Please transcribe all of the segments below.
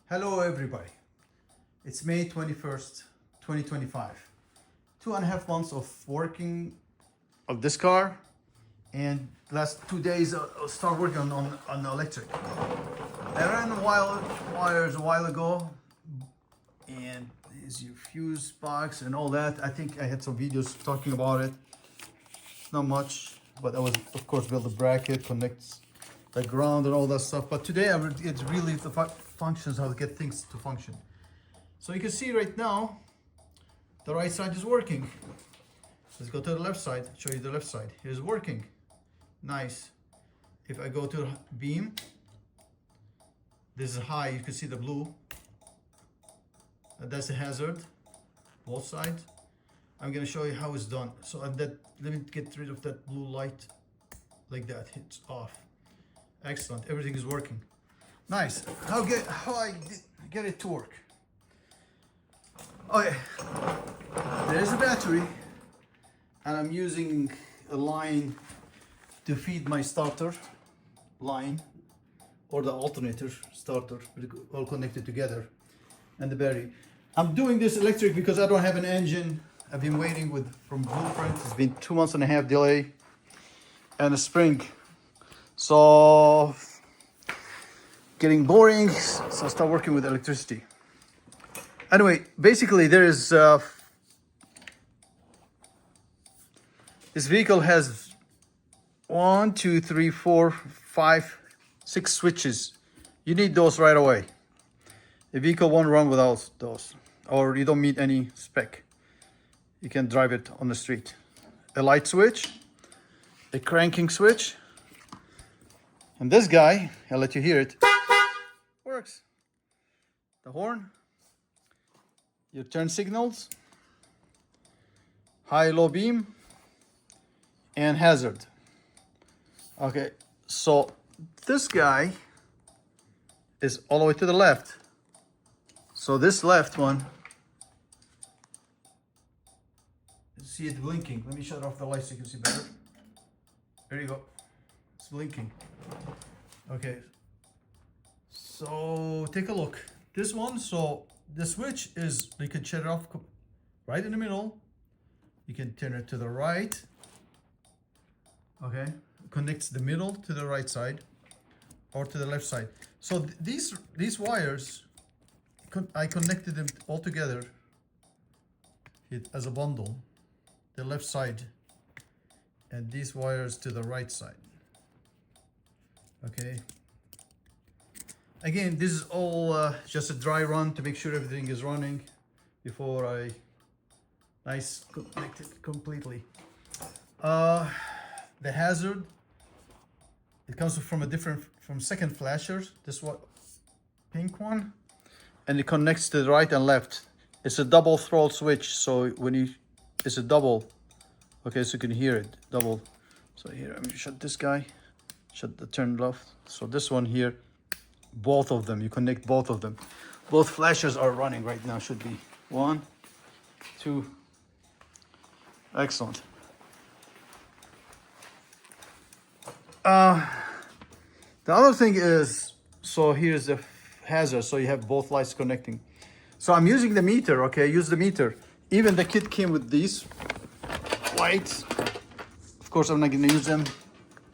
Hello everybody, it's May 21st, 2025. 2.5 months of working of this car, and last 2 days I'll start working on the electric. I ran wires a while ago, and there's your fuse box and all that. I think I had some videos talking about it. It's not much, but I was of course build a bracket, connects the ground and all that stuff. But today it's really the functions, how to get things to function. So you can see right now the right side is working. Let's go to the left side, show you the left side. Here's working. Nice. If I go to beam, this is high, you can see the blue. That's a hazard, both sides. I'm gonna show you how it's done. So let me get rid of that blue light like that. It's off. Excellent, everything is working. Nice. How I get it to work? Okay, there's a battery, and I'm using a line to feed my starter line, or the alternator starter, all connected together, and the battery. I'm doing this electric because I don't have an engine. I've been waiting from Blueprint. It's been 2.5 months delay, and a spring. So getting boring, so I start working with electricity. Anyway, basically there is this vehicle has 1, 2, 3, 4, 5, 6 switches. You need those right away. The vehicle won't run without those, or you don't meet any spec. You can drive it on the street. A light switch, a cranking switch, and this guy, I'll let you hear it, works. The horn, your turn signals, high, low beam, and hazard. Okay, so this guy is all the way to the left. So this left one, see it blinking. Let me shut off the lights so you can see better. There you go. It's blinking. Okay. So take a look. This one, so the switch is, you can shut it off right in the middle. You can turn it to the right. Okay. Connects the middle to the right side or to the left side. So these wires, I connected them all together as a bundle. The left side and these wires to the right side. Okay. Again, this is all just a dry run to make sure everything is running before I connect it completely. The hazard, it comes from second flashers. This one, pink one, and it connects to the right and left. It's a double throw switch, so it's a double. Okay, so you can hear it, double. So here, I'm gonna shut this guy, shut the turn left. So this one here, both of them, you connect both of them. Both flashers are running right now, should be 1, 2. Excellent. The other thing is, so here's the hazard, so you have both lights connecting. So I'm using the meter, okay, use the meter. Even the kit came with these lights. Of course, I'm not gonna use them.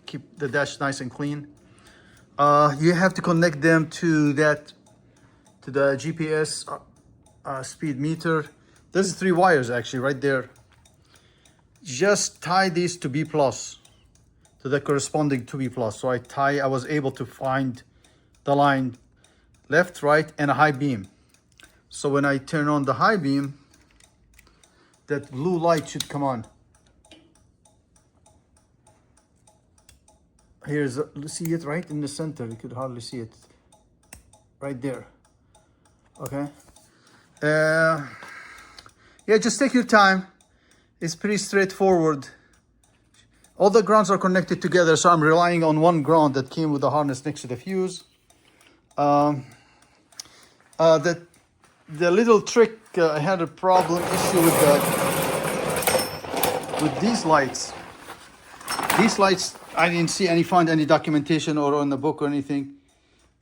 Keep the dash nice and clean. You have to connect them to the GPS speed meter. There's 3 wires actually right there. Just tie these to B+, to the corresponding to B+. So I was able to find the line left, right, and a high beam. So when I turn on the high beam, that blue light should come on. See it right in the center. You could hardly see it. Right there. Okay. Yeah, just take your time. It's pretty straightforward. All the grounds are connected together, so I'm relying on one ground that came with the harness next to the fuse. The little trick, I had a issue with these lights. These lights, I didn't find any documentation or on the book or anything.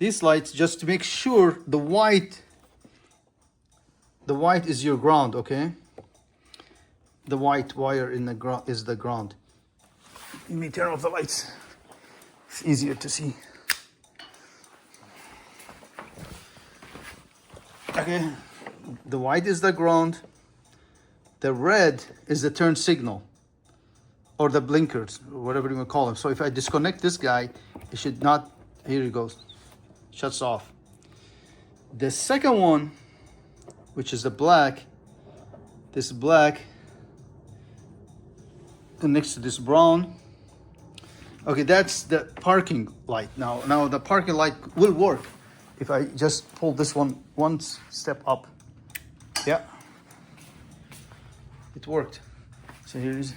these lights just to make sure the white is your ground, okay? The white wire in the ground is the ground. Let me turn off the lights. It's easier to see. Okay, the white is the ground. The red is the turn signal or the blinkers, or whatever you want to call them. So if I disconnect this guy, it should not, here it goes, shuts off. The second one, which is the black, this black connects to this brown. Okay, that's the parking light. Now the parking light will work if I just pull this one step up. Yeah, it worked. So here it is.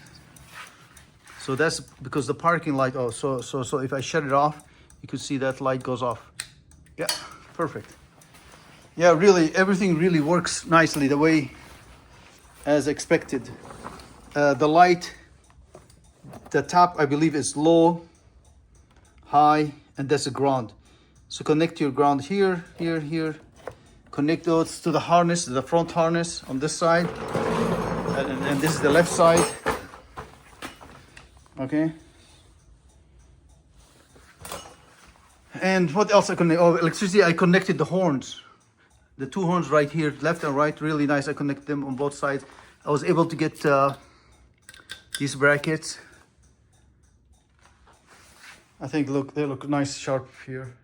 So that's because the parking light. Oh, so if I shut it off, you could see that light goes off. Yeah, perfect. Yeah, really, everything really works nicely the way as expected. The light, the top I believe is low, high, and that's the ground. So connect your ground here, here, here. Connect those to the harness, the front harness on this side, and this is the left side. Okay. And what else I connect? Oh, electricity. I connected the horns, the two horns right here, left and right. Really nice. I connected them on both sides. I was able to get these brackets. I think they look nice, sharp here.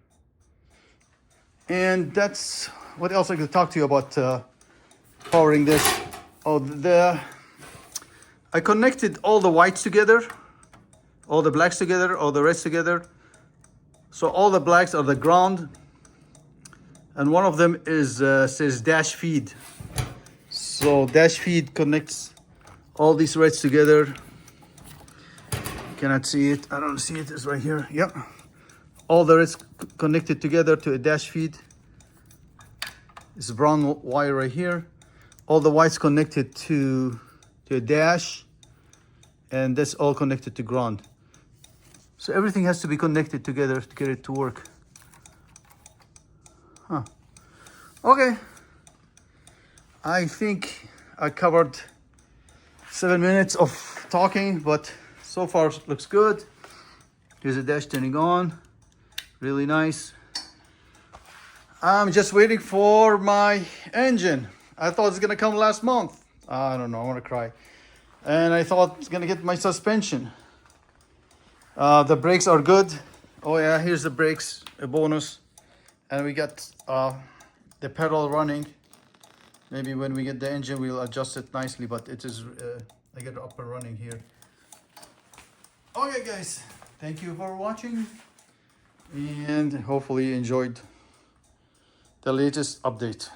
And that's what else I could talk to you about powering this. Oh, I connected all the whites together, all the blacks together, all the reds together. So all the blacks are the ground, and one of them is says dash feed. So dash feed connects all these reds together. You cannot see it. I don't see it. It's right here. Yep. All the reds connected together to a dash feed. It's a brown wire right here. All the whites connected to a dash, and that's all connected to ground. So everything has to be connected together to get it to work. Huh. Okay. I think I covered 7 minutes of talking, but so far it looks good. Here's the dash turning on. Really nice. I'm just waiting for my engine. I thought it's gonna come last month. I don't know, I wanna cry. And I thought it's gonna get my suspension. The brakes are good. Oh yeah, here's the brakes, a bonus. And we got the pedal running. Maybe when we get the engine, we'll adjust it nicely, but it is, I get it up and running here. Okay guys, thank you for watching. And hopefully you enjoyed the latest update.